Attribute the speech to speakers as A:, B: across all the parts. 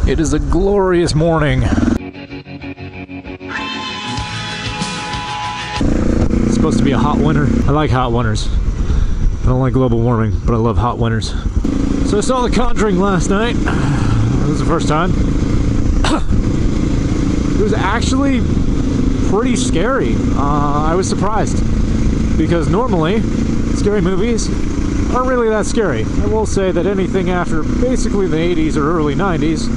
A: It is a glorious morning. It's supposed to be a hot winter. I like hot winters. I don't like global warming, but I love hot winters. So I saw The Conjuring last night. It was the first time. It was actually pretty scary. I was surprised because normally scary movies aren't really that scary. I will say that anything after basically the 80s or early 90s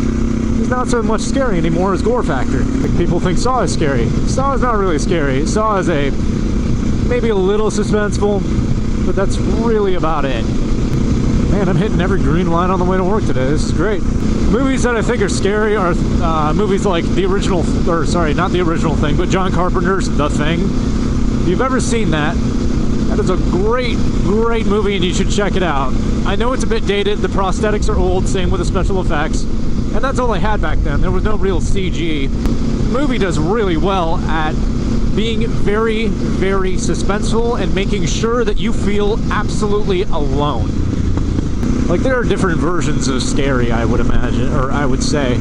A: is not so much scary anymore as gore factor. Like, people think Saw is scary. Saw is not really scary. Saw is maybe a little suspenseful, but that's really about it. Man, I'm hitting every green line on the way to work today. This is great. Movies that I think are scary are movies like the original, or sorry, not the original Thing, but John Carpenter's The Thing. If you've ever seen that, that is a great, great movie and you should check it out. I know it's a bit dated, the prosthetics are old, same with the special effects, and that's all they had back then. There was no real CG. The movie does really well at being very, very suspenseful and making sure that you feel absolutely alone. Like, there are different versions of scary, I would imagine, or I would say.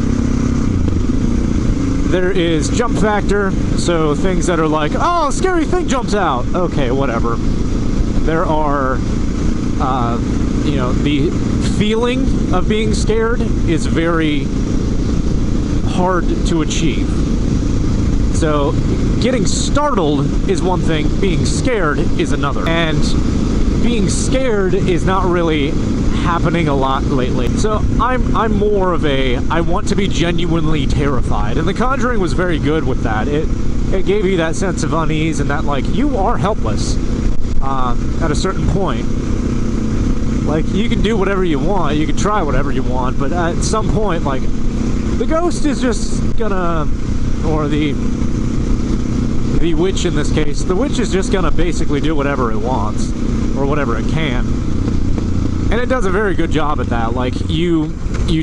A: There is jump factor, so things that are like, oh, scary thing jumps out. Okay, whatever. There are, you know, the feeling of being scared is very hard to achieve. So, getting startled is one thing, being scared is another. And being scared is not really happening a lot lately. So I'm more of I want to be genuinely terrified, and The Conjuring was very good with that. It gave you that sense of unease and that, like, you are helpless at a certain point. Like, you can do whatever you want, you can try whatever you want, but at some point, like, the ghost is just gonna, or the witch in this case, the witch is just gonna basically do whatever it wants, or whatever it can. And it does a very good job at that. Like, you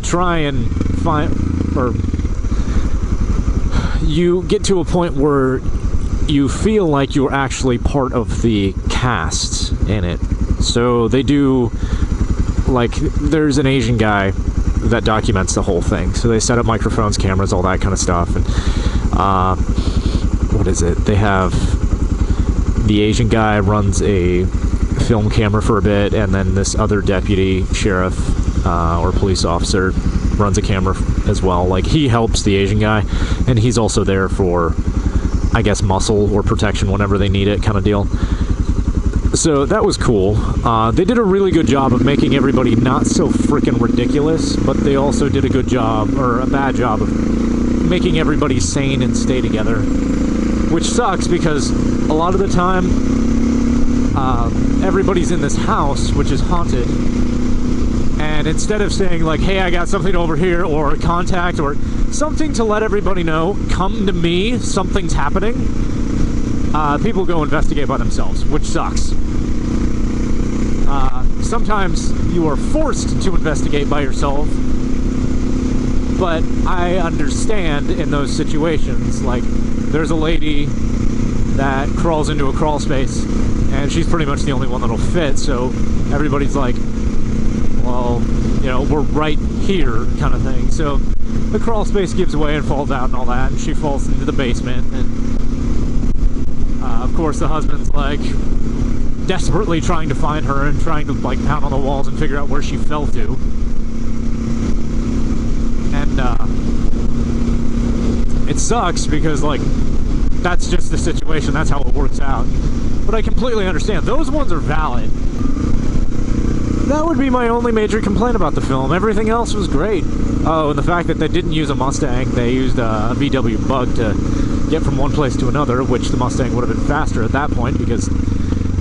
A: try and find, or you get to a point where you feel like you're actually part of the cast in it. So they do, like, there's an Asian guy that documents the whole thing. So they set up microphones, cameras, all that kind of stuff. And what is it? They have the Asian guy runs a film camera for a bit, and then this other deputy sheriff or police officer runs a camera as well. Like, he helps the Asian guy, and he's also there for, I guess, muscle or protection whenever they need it, kind of deal. So that was cool. They did a really good job of making everybody not so freaking ridiculous, but they also did a good job, or a bad job, of making everybody sane and stay together, which sucks because a lot of the time everybody's in this house, which is haunted, and instead of saying, like, hey, I got something over here, or contact, or something to let everybody know, come to me, something's happening, people go investigate by themselves, which sucks. Sometimes you are forced to investigate by yourself, but I understand in those situations. Like, there's a lady that crawls into a crawl space, and she's pretty much the only one that'll fit, so everybody's like, well, you know, we're right here, kind of thing. So the crawl space gives way and falls out and all that, and she falls into the basement, and of course the husband's like desperately trying to find her and trying to, like, pound on the walls and figure out where she fell to. And it sucks because, like, that's just the situation, that's how it works out. But I completely understand. Those ones are valid. That would be my only major complaint about the film. Everything else was great. Oh, and the fact that they didn't use a Mustang, they used a VW Bug to get from one place to another, which the Mustang would have been faster at that point because,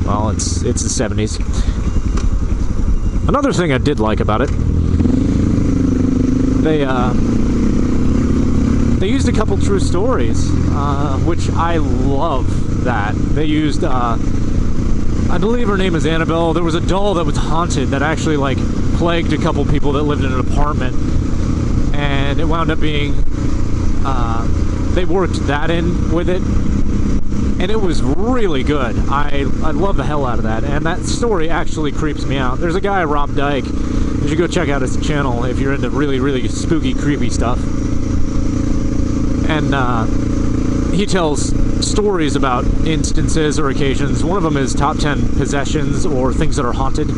A: well, it's the 70s. Another thing I did like about it, they used a couple true stories, which I love that. They used, I believe her name is Annabelle. There was a doll that was haunted that actually, like, plagued a couple people that lived in an apartment. And it wound up being, they worked that in with it. and it was really good. I love the hell out of that, and that story actually creeps me out. There's a guy, Rob Dyke. You should go check out his channel if you're into really, really spooky, creepy stuff. And he tells stories about instances or occasions. One of them is top 10 possessions or things that are haunted,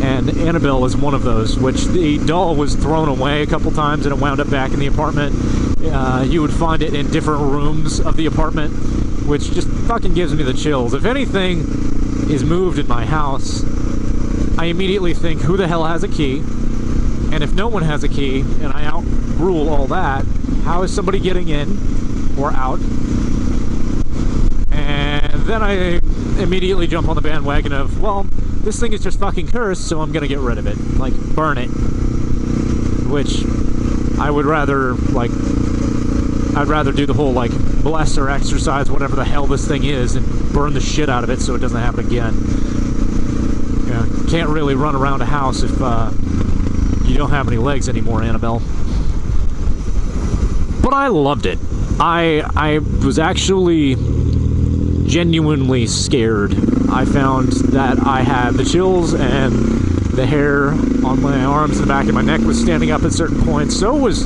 A: and Annabelle is one of those, which the doll was thrown away a couple times and it wound up back in the apartment. You would find it in different rooms of the apartment, which just fucking gives me the chills. If anything is moved in my house, I immediately think, who the hell has a key? And if no one has a key, and I outrule all that, how is somebody getting in or out? And then I immediately jump on the bandwagon of, well, this thing is just fucking cursed, so I'm gonna get rid of it. Like, burn it. Which I would rather, like, I'd rather do the whole, like, bless or exercise whatever the hell this thing is and burn the shit out of it so it doesn't happen again. You know, can't really run around a house if you don't have any legs anymore, Annabelle. But I loved it. I was actually genuinely scared. I found that I had the chills and the hair on my arms and the back of my neck was standing up at certain points, so it was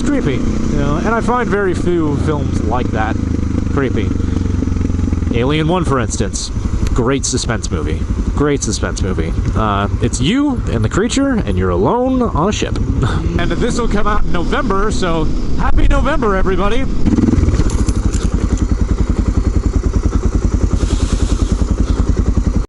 A: creepy, you know, and I find very few films like that creepy. Alien 1, for instance, great suspense movie. Great suspense movie. It's you and the creature, and you're alone on a ship. And this will come out in November, so happy November, everybody!